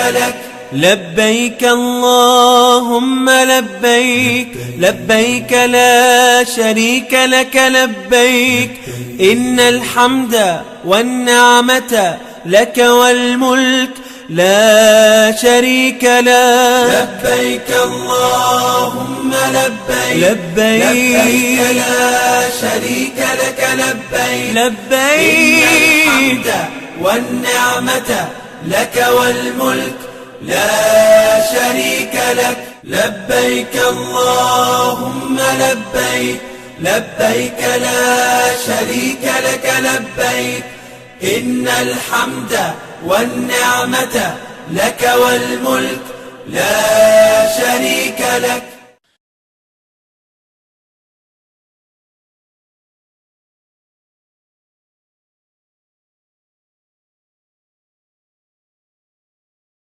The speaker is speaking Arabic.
لك. لبيك اللهم لبيك، لبيك لا شريك لك لبيك، إن الحمد والنعمة لك والملك لا شريك لك. لبيك اللهم لبيك، لبيك لا شريك لك لبيك، لبيك إن الحمد والنعمة لك والملك لا شريك لك. لبيك اللهم لبيك، لبيك لا شريك لك لبيك، إن الحمد والنعمة لك والملك لا شريك لك.